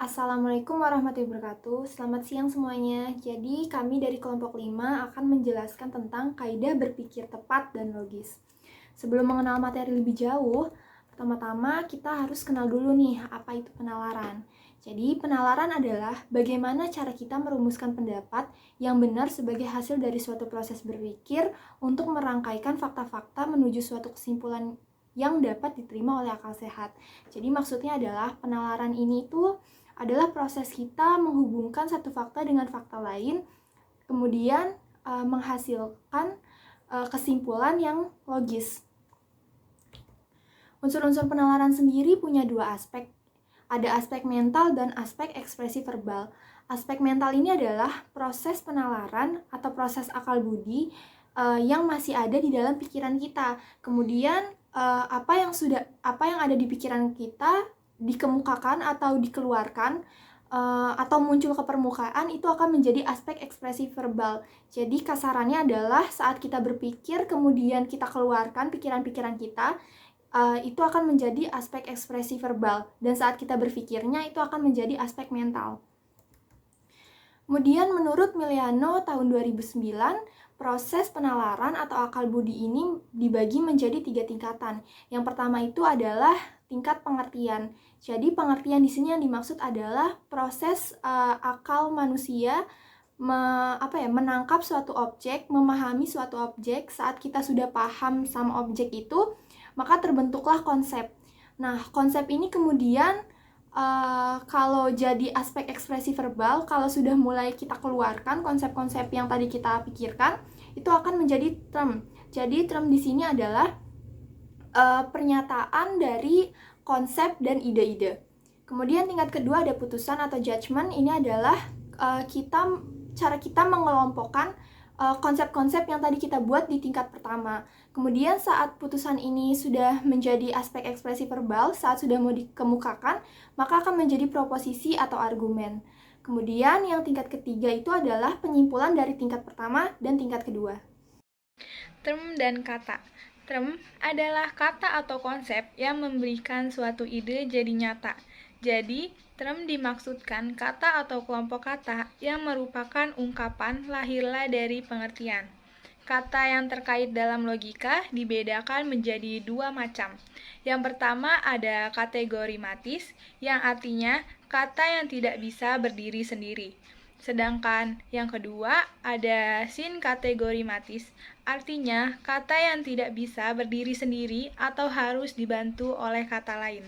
Assalamualaikum warahmatullahi wabarakatuh. Selamat siang semuanya. Jadi, kami dari kelompok 5 akan menjelaskan tentang kaidah berpikir tepat dan logis. Sebelum mengenal materi lebih jauh, pertama-tama kita harus kenal dulu nih, apa itu penalaran. Jadi, penalaran adalah bagaimana cara kita merumuskan pendapat yang benar sebagai hasil dari suatu proses berpikir untuk merangkaikan fakta-fakta menuju suatu kesimpulan yang dapat diterima oleh akal sehat. Jadi, maksudnya adalah penalaran ini tuh adalah proses kita menghubungkan satu fakta dengan fakta lain, kemudian menghasilkan kesimpulan yang logis. Unsur-unsur penalaran sendiri punya dua aspek. Ada aspek mental dan aspek ekspresi verbal. Aspek mental ini adalah proses penalaran atau proses akal budi yang masih ada di dalam pikiran kita. Kemudian apa yang ada di pikiran kita dikemukakan atau dikeluarkan atau muncul ke permukaan, itu akan menjadi aspek ekspresi verbal. Jadi kasarannya adalah saat kita berpikir kemudian kita keluarkan pikiran-pikiran kita, itu akan menjadi aspek ekspresi verbal, dan saat kita berpikirnya itu akan menjadi aspek mental. Kemudian menurut Miliano tahun 2009, proses penalaran atau akal budi ini dibagi menjadi 3 tingkatan. Yang pertama itu adalah tingkat pengertian. Jadi pengertian di sini yang dimaksud adalah proses akal manusia menangkap suatu objek, memahami suatu objek. Saat kita sudah paham sama objek itu, maka terbentuklah konsep. Nah, konsep ini kemudian kalau jadi aspek ekspresi verbal, kalau sudah mulai kita keluarkan konsep-konsep yang tadi kita pikirkan, itu akan menjadi term. Jadi term di sini adalah pernyataan dari konsep dan ide-ide. Kemudian tingkat kedua ada putusan atau judgment. Ini adalah cara kita mengelompokkan konsep-konsep yang tadi kita buat di tingkat pertama. Kemudian saat putusan ini sudah menjadi aspek ekspresi verbal, saat sudah mau dikemukakan, maka akan menjadi proposisi atau argumen. Kemudian yang tingkat ketiga itu adalah penyimpulan dari tingkat pertama dan tingkat kedua. Term dan kata. Term adalah kata atau konsep yang memberikan suatu ide jadi nyata. Jadi, term dimaksudkan kata atau kelompok kata yang merupakan ungkapan lahirlah dari pengertian. Kata yang terkait dalam logika dibedakan menjadi dua macam. Yang pertama ada kategori matis, yang artinya kata yang tidak bisa berdiri sendiri. Sedangkan yang kedua ada sin kategori matis, artinya kata yang tidak bisa berdiri sendiri atau harus dibantu oleh kata lain.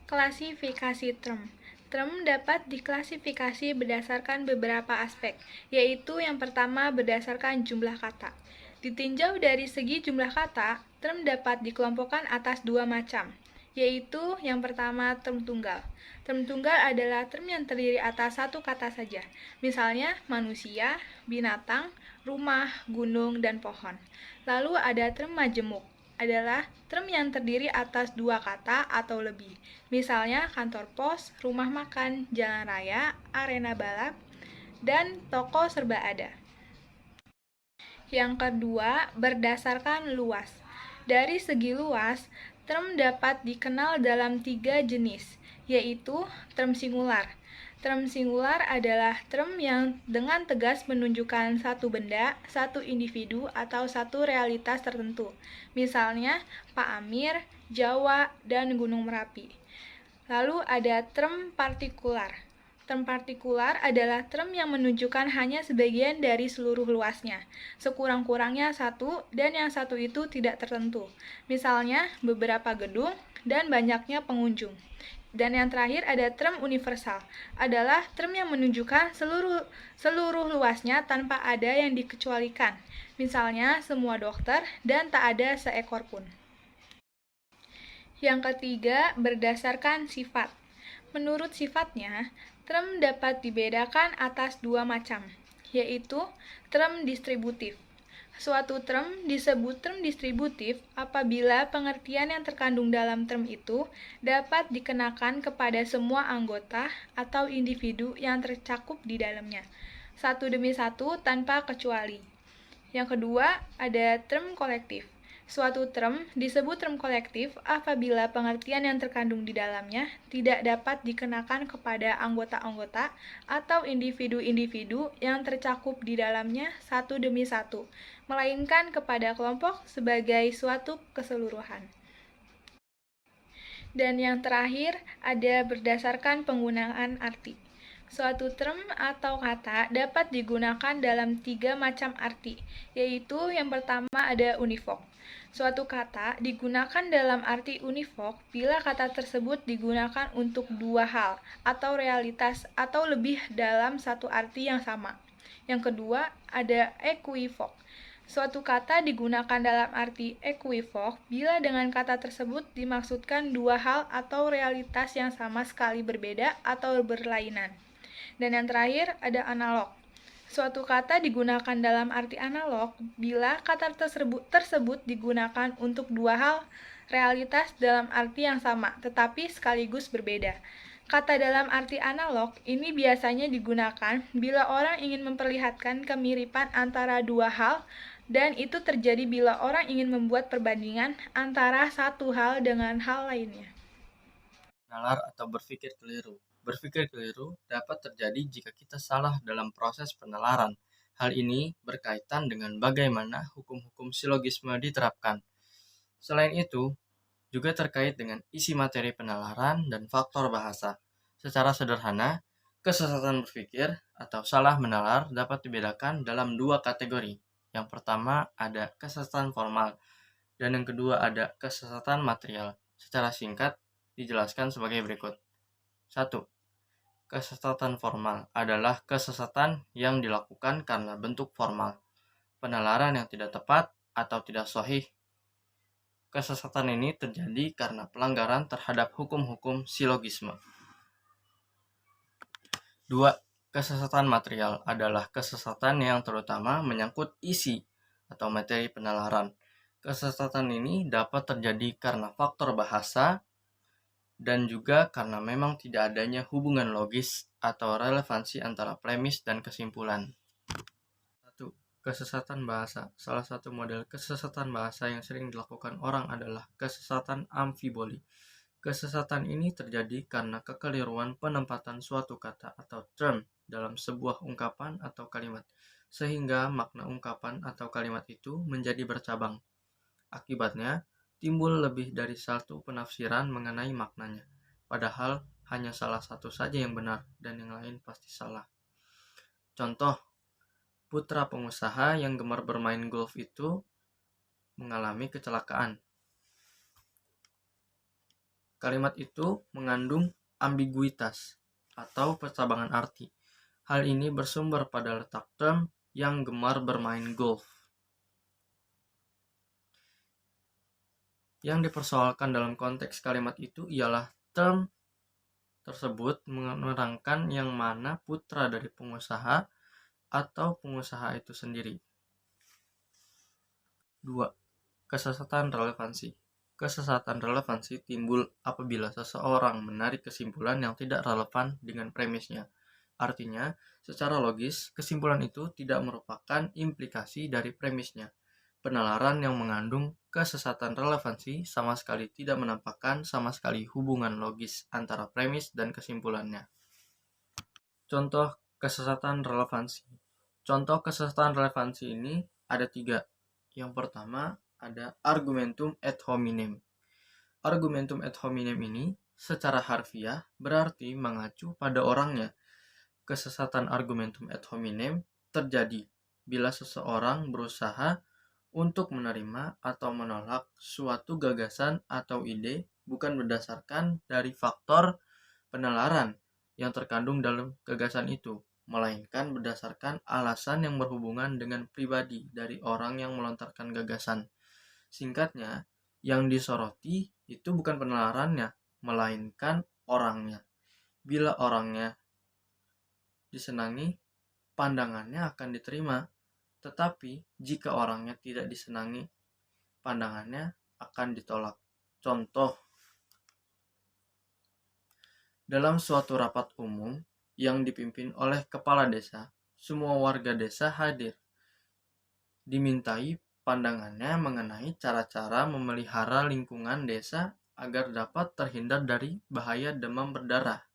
Klasifikasi term. Term dapat diklasifikasi berdasarkan beberapa aspek, yaitu yang pertama berdasarkan jumlah kata. Ditinjau dari segi jumlah kata, term dapat dikelompokkan atas dua macam, yaitu yang pertama term tunggal. Term tunggal adalah term yang terdiri atas satu kata saja, misalnya manusia, binatang, rumah, gunung, dan pohon. Lalu ada term majemuk, adalah term yang terdiri atas dua kata atau lebih, misalnya kantor pos, rumah makan, jalan raya, arena balap, dan toko serba ada. Yang kedua, berdasarkan luas. Dari segi luas, term dapat dikenal dalam 3 jenis, yaitu term singular. Term singular adalah term yang dengan tegas menunjukkan satu benda, satu individu, atau satu realitas tertentu. Misalnya, Pak Amir, Jawa, dan Gunung Merapi. Lalu ada term partikular. Term partikular adalah term yang menunjukkan hanya sebagian dari seluruh luasnya, sekurang-kurangnya satu, dan yang satu itu tidak tertentu. Misalnya, beberapa gedung dan banyaknya pengunjung. Dan yang terakhir ada term universal, adalah term yang menunjukkan seluruh luasnya tanpa ada yang dikecualikan. Misalnya, semua dokter dan tak ada seekor pun. Yang ketiga, berdasarkan sifat. Menurut sifatnya, term dapat dibedakan atas dua macam, yaitu term distributif. Suatu term disebut term distributif apabila pengertian yang terkandung dalam term itu dapat dikenakan kepada semua anggota atau individu yang tercakup di dalamnya, satu demi satu tanpa kecuali. Yang kedua, ada term kolektif. Suatu term disebut term kolektif apabila pengertian yang terkandung di dalamnya tidak dapat dikenakan kepada anggota-anggota atau individu-individu yang tercakup di dalamnya satu demi satu, melainkan kepada kelompok sebagai suatu keseluruhan. Dan yang terakhir ada berdasarkan penggunaan arti. Suatu term atau kata dapat digunakan dalam 3 macam arti, yaitu yang pertama ada univok. Suatu kata digunakan dalam arti univok bila kata tersebut digunakan untuk dua hal atau realitas atau lebih dalam satu arti yang sama. Yang kedua ada equivok. Suatu kata digunakan dalam arti equivok bila dengan kata tersebut dimaksudkan dua hal atau realitas yang sama sekali berbeda atau berlainan. Dan yang terakhir ada analog. Suatu kata digunakan dalam arti analog bila kata tersebut digunakan untuk dua hal realitas dalam arti yang sama, tetapi sekaligus berbeda. Kata dalam arti analog ini biasanya digunakan bila orang ingin memperlihatkan kemiripan antara dua hal, dan itu terjadi bila orang ingin membuat perbandingan antara satu hal dengan hal lainnya. Nalar atau berpikir keliru. Berpikir keliru dapat terjadi jika kita salah dalam proses penalaran. Hal ini berkaitan dengan bagaimana hukum-hukum silogisme diterapkan. Selain itu, juga terkait dengan isi materi penalaran dan faktor bahasa. Secara sederhana, kesesatan berpikir atau salah menalar dapat dibedakan dalam dua kategori. Yang pertama ada kesesatan formal, dan yang kedua ada kesesatan material. Secara singkat, dijelaskan sebagai berikut. 1. Kesesatan formal adalah kesesatan yang dilakukan karena bentuk formal, penalaran yang tidak tepat atau tidak sahih. Kesesatan ini terjadi karena pelanggaran terhadap hukum-hukum silogisme. 2. Kesesatan material adalah kesesatan yang terutama menyangkut isi atau materi penalaran. Kesesatan ini dapat terjadi karena faktor bahasa dan juga karena memang tidak adanya hubungan logis atau relevansi antara premis dan kesimpulan. 1. Kesesatan bahasa. Salah satu model kesesatan bahasa yang sering dilakukan orang adalah kesesatan amfiboli. Kesesatan ini terjadi karena kekeliruan penempatan suatu kata atau term dalam sebuah ungkapan atau kalimat, sehingga makna ungkapan atau kalimat itu menjadi bercabang. Akibatnya, timbul lebih dari satu penafsiran mengenai maknanya, padahal hanya salah satu saja yang benar dan yang lain pasti salah. Contoh, putra pengusaha yang gemar bermain golf itu mengalami kecelakaan. Kalimat itu mengandung ambiguitas atau percabangan arti. Hal ini bersumber pada letak term yang gemar bermain golf. Yang dipersoalkan dalam konteks kalimat itu ialah term tersebut menerangkan yang mana putra dari pengusaha atau pengusaha itu sendiri. 2. Kesesatan relevansi. Kesesatan relevansi timbul apabila seseorang menarik kesimpulan yang tidak relevan dengan premisnya. Artinya, secara logis, kesimpulan itu tidak merupakan implikasi dari premisnya. Penalaran yang mengandung kesesatan relevansi sama sekali tidak menampakkan sama sekali hubungan logis antara premis dan kesimpulannya. Contoh kesesatan relevansi. Contoh kesesatan relevansi ini ada 3. Yang pertama ada argumentum ad hominem. Argumentum ad hominem ini secara harfiah berarti mengacu pada orangnya. Kesesatan argumentum ad hominem terjadi bila seseorang berusaha untuk menerima atau menolak suatu gagasan atau ide bukan berdasarkan dari faktor penalaran yang terkandung dalam gagasan itu, melainkan berdasarkan alasan yang berhubungan dengan pribadi dari orang yang melontarkan gagasan. Singkatnya, yang disoroti itu bukan penalarannya, melainkan orangnya. Bila orangnya disenangi, pandangannya akan diterima. Tetapi jika orangnya tidak disenangi, pandangannya akan ditolak. Contoh, dalam suatu rapat umum yang dipimpin oleh kepala desa, semua warga desa hadir. Dimintai pandangannya mengenai cara-cara memelihara lingkungan desa agar dapat terhindar dari bahaya demam berdarah.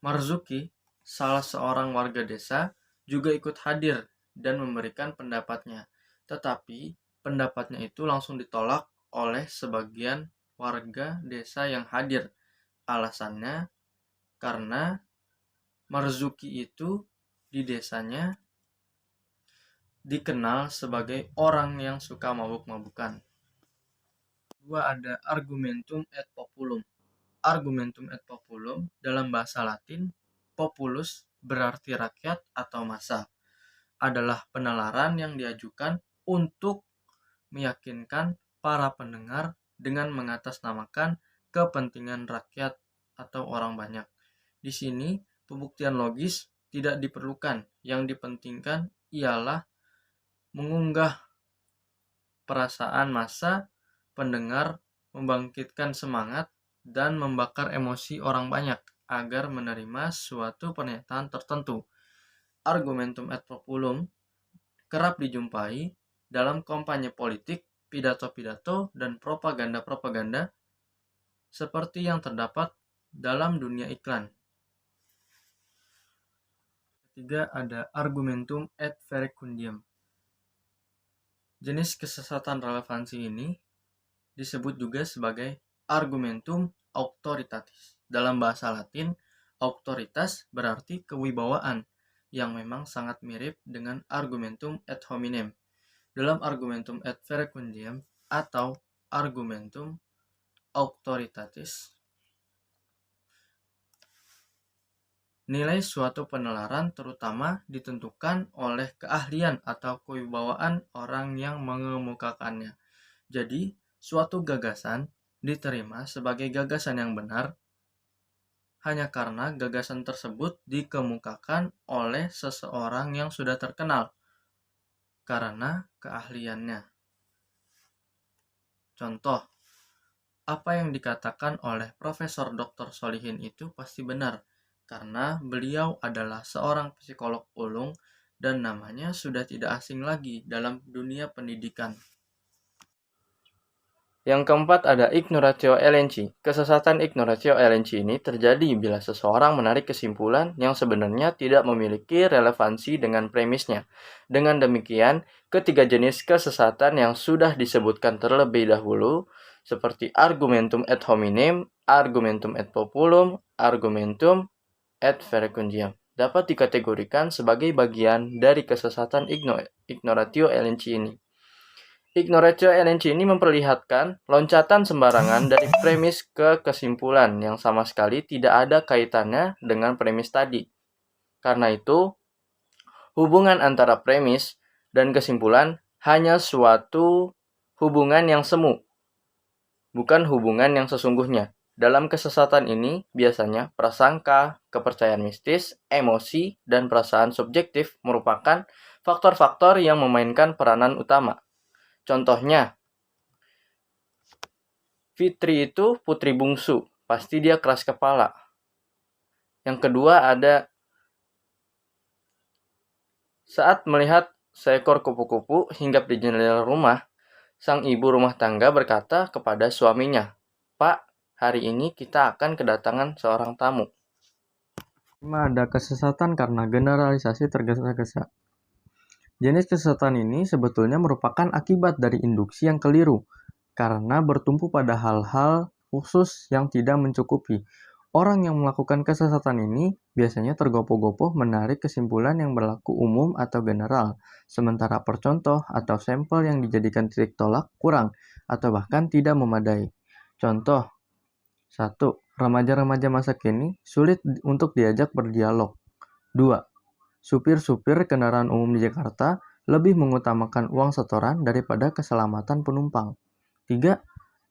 Marzuki, salah seorang warga desa, juga ikut hadir dan memberikan pendapatnya. Tetapi pendapatnya itu langsung ditolak oleh sebagian warga desa yang hadir. Alasannya karena Marzuki itu di desanya dikenal sebagai orang yang suka mabuk-mabukan. Kedua ada argumentum et populum. Argumentum et populum dalam bahasa Latin, populus berarti rakyat atau massa, adalah penalaran yang diajukan untuk meyakinkan para pendengar dengan mengatasnamakan kepentingan rakyat atau orang banyak. Di sini pembuktian logis tidak diperlukan. Yang dipentingkan ialah mengunggah perasaan massa pendengar, membangkitkan semangat, dan membakar emosi orang banyak agar menerima suatu pernyataan tertentu. Argumentum et populum kerap dijumpai dalam kampanye politik, pidato-pidato, dan propaganda-propaganda seperti yang terdapat dalam dunia iklan. Ketiga ada argumentum et verecundiam. Jenis kesesatan relevansi ini disebut juga sebagai argumentum auctoritatis. Dalam bahasa Latin, auctoritas berarti kewibawaan, yang memang sangat mirip dengan argumentum ad hominem. Dalam argumentum et verecundiam atau argumentum auctoritatis, nilai suatu penalaran terutama ditentukan oleh keahlian atau kewibawaan orang yang mengemukakannya. Jadi, suatu gagasan diterima sebagai gagasan yang benar hanya karena gagasan tersebut dikemukakan oleh seseorang yang sudah terkenal karena keahliannya. Contoh, apa yang dikatakan oleh Profesor Dr. Solihin itu pasti benar karena beliau adalah seorang psikolog ulung dan namanya sudah tidak asing lagi dalam dunia pendidikan. Yang keempat ada ignoratio elenchi. Kesesatan ignoratio elenchi ini terjadi bila seseorang menarik kesimpulan yang sebenarnya tidak memiliki relevansi dengan premisnya. Dengan demikian, ketiga jenis kesesatan yang sudah disebutkan terlebih dahulu, seperti argumentum ad hominem, argumentum ad populum, argumentum ad verecundiam, dapat dikategorikan sebagai bagian dari kesesatan ignoratio elenchi ini. Ignoratio elenchi ini memperlihatkan loncatan sembarangan dari premis ke kesimpulan yang sama sekali tidak ada kaitannya dengan premis tadi. Karena itu, hubungan antara premis dan kesimpulan hanya suatu hubungan yang semu, bukan hubungan yang sesungguhnya. Dalam kesesatan ini, biasanya prasangka, kepercayaan mistis, emosi, dan perasaan subjektif merupakan faktor-faktor yang memainkan peranan utama. Contohnya, Fitri itu putri bungsu, pasti dia keras kepala. Yang kedua ada, saat melihat seekor kupu-kupu hinggap di jendela rumah, sang ibu rumah tangga berkata kepada suaminya, "Pak, hari ini kita akan kedatangan seorang tamu." Ada kesesatan karena generalisasi tergesa-gesa. Jenis kesesatan ini sebetulnya merupakan akibat dari induksi yang keliru, karena bertumpu pada hal-hal khusus yang tidak mencukupi. Orang yang melakukan kesesatan ini biasanya tergopoh-gopoh menarik kesimpulan yang berlaku umum atau general, sementara percontoh atau sampel yang dijadikan titik tolak kurang atau bahkan tidak memadai. Contoh 1. Remaja-remaja masa kini sulit untuk diajak berdialog. 2. Supir-supir kendaraan umum di Jakarta lebih mengutamakan uang setoran daripada keselamatan penumpang. 3.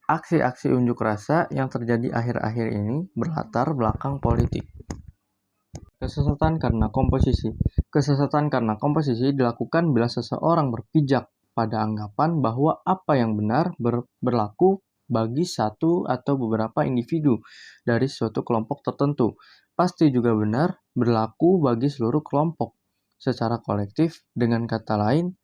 Aksi-aksi unjuk rasa yang terjadi akhir-akhir ini berlatar belakang politik. Kesesatan karena komposisi. Kesesatan karena komposisi dilakukan bila seseorang berpijak pada anggapan bahwa apa yang benar berlaku bagi satu atau beberapa individu dari suatu kelompok tertentu, pasti juga benar berlaku bagi seluruh kelompok. secara kolektif. Dengan kata lain,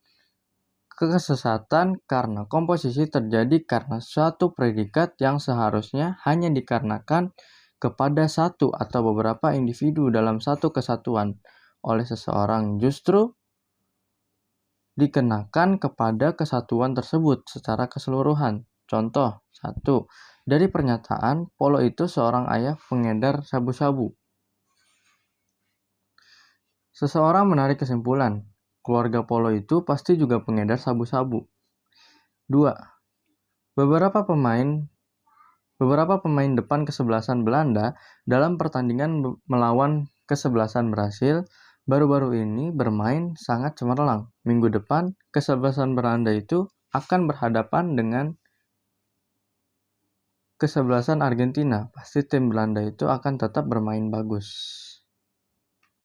kesesatan karena komposisi terjadi karena suatu predikat yang seharusnya hanya dikarenakan kepada satu atau beberapa individu dalam satu kesatuan oleh seseorang justru dikenakan kepada kesatuan tersebut secara keseluruhan. Contoh 1. Dari pernyataan, Polo itu seorang ayah pengedar sabu-sabu. Seseorang menarik kesimpulan, keluarga Polo itu pasti juga pengedar sabu-sabu. 2. Beberapa pemain depan kesebelasan Belanda dalam pertandingan melawan kesebelasan Brasil baru-baru ini bermain sangat cemerlang. Minggu depan, kesebelasan Belanda itu akan berhadapan dengan kesebelasan Argentina. Pasti tim Belanda itu akan tetap bermain bagus.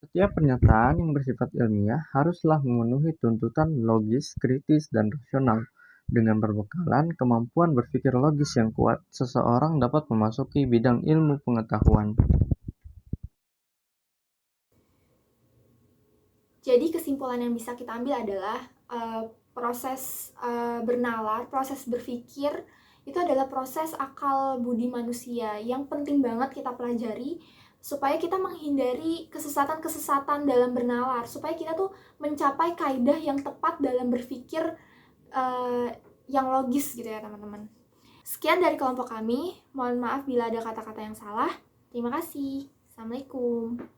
Setiap pernyataan yang bersifat ilmiah haruslah memenuhi tuntutan logis, kritis, dan rasional. Dengan berbekalan kemampuan berpikir logis yang kuat, seseorang dapat memasuki bidang ilmu pengetahuan. Jadi kesimpulan yang bisa kita ambil adalah proses bernalar, proses berpikir itu adalah proses akal budi manusia yang penting banget kita pelajari supaya kita menghindari kesesatan-kesesatan dalam bernalar, supaya kita tuh mencapai kaidah yang tepat dalam berpikir yang logis gitu ya teman-teman. Sekian dari kelompok kami, mohon maaf bila ada kata-kata yang salah. Terima kasih. Assalamualaikum.